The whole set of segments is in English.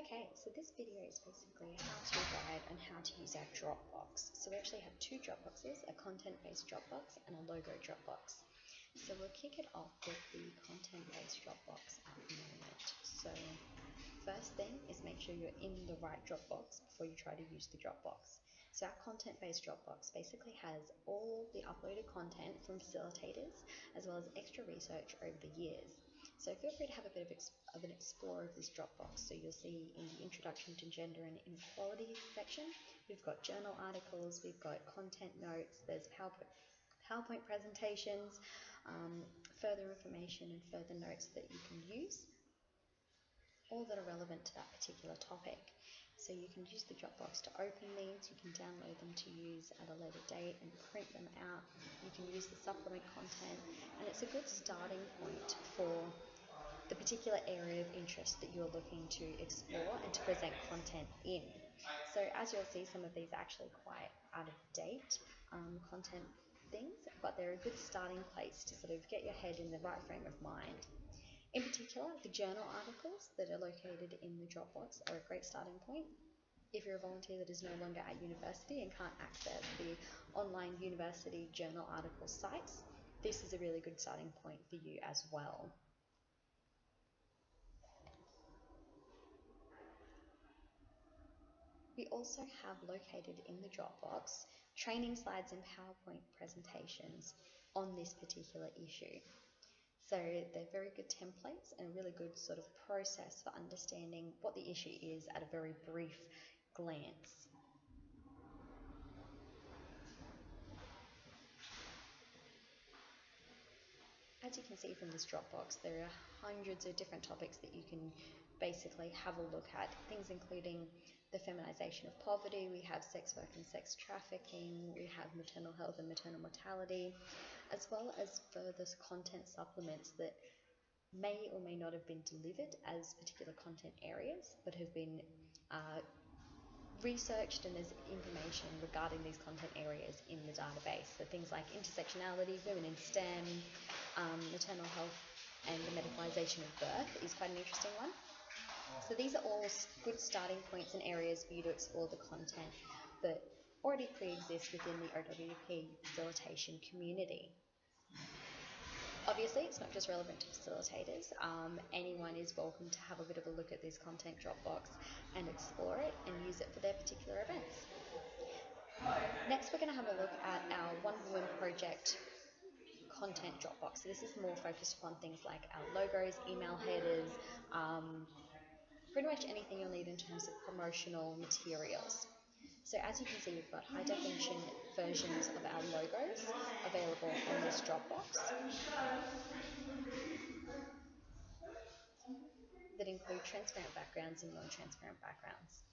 Okay, so this video is basically a how-to guide on how to use our Dropbox. So we actually have two Dropboxes, a content-based Dropbox and a logo Dropbox. So we'll kick it off with the content-based Dropbox at the moment. So first thing is make sure you're in the right Dropbox before you try to use the Dropbox. So our content-based Dropbox basically has all the uploaded content from facilitators as well as extra research over the years. So feel free to have a bit of an explore of this Dropbox. So you'll see in the Introduction to Gender and Inequality section, we've got journal articles, we've got content notes, there's PowerPoint presentations, further information and further notes that you can use, all that are relevant to that particular topic. So you can use the Dropbox to open these, you can download them to use at a later date and print them out. You can use the supplement content, and it's a good starting point for the particular area of interest that you're looking to explore and to present content in. So as you'll see, some of these are actually quite out of date content things, but they're a good starting place to sort of get your head in the right frame of mind. In particular, the journal articles that are located in the Dropbox are a great starting point. If you're a volunteer that is no longer at university and can't access the online university journal article sites, this is a really good starting point for you as well. We also have located in the Dropbox training slides and PowerPoint presentations on this particular issue. So they're very good templates and a really good sort of process for understanding what the issue is at a very brief glance. As you can see from this Dropbox, there are hundreds of different topics that you can basically have a look at, things including the feminisation of poverty, we have sex work and sex trafficking, we have maternal health and maternal mortality, as well as further content supplements that may or may not have been delivered as particular content areas, but have been researched, and there's information regarding these content areas in the database. So things like intersectionality, women in STEM, maternal health and the medicalisation of birth is quite an interesting one. So these are all good starting points and areas for you to explore the content that already pre-exist within the OWP facilitation community. Obviously, it's not just relevant to facilitators. Anyone is welcome to have a bit of a look at this content Dropbox and explore it and use it for their particular events. Next, we're going to have a look at our One Woman Project content Dropbox. So this is more focused upon things like our logos, email headers, pretty much anything you'll need in terms of promotional materials. So as you can see, we've got high definition versions of our logos available on this Dropbox that include transparent backgrounds and non-transparent backgrounds.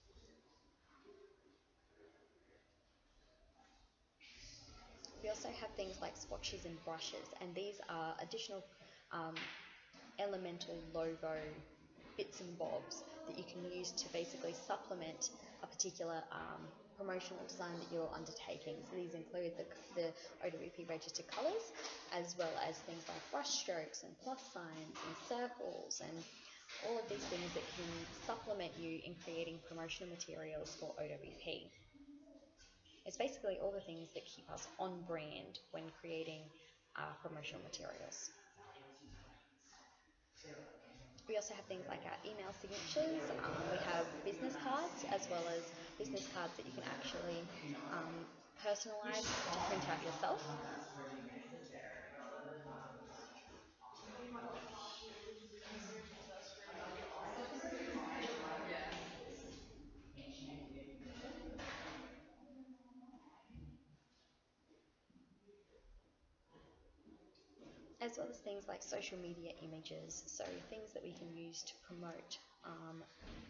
We also have things like swatches and brushes, and these are additional elemental logo bits and bobs that you can use to basically supplement a particular promotional design that you're undertaking. So these include the OWP registered colours, as well as things like brush strokes and plus signs and circles and all of these things that can supplement you in creating promotional materials for OWP. It's basically all the things that keep us on brand when creating promotional materials. We also have things like our email signatures. We have business cards, as well as business cards that you can actually personalise to print out yourself. As well as things like social media images, so things that we can use to promote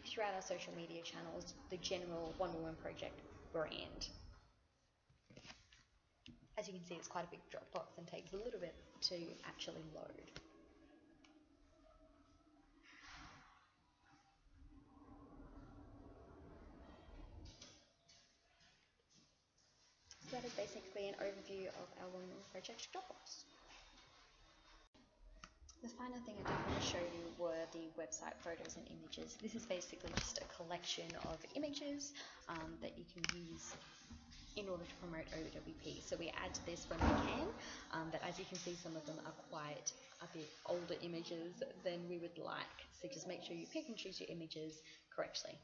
throughout our social media channels, the general One Woman Project brand. As you can see, it's quite a big Dropbox and takes a little bit to actually load. So that is basically an overview of our One Woman Project Dropbox. The final thing I did want to show you were the website photos and images. This is basically just a collection of images that you can use in order to promote OWP. So we add this when we can, but as you can see, some of them are quite a bit older images than we would like. So just make sure you pick and choose your images correctly.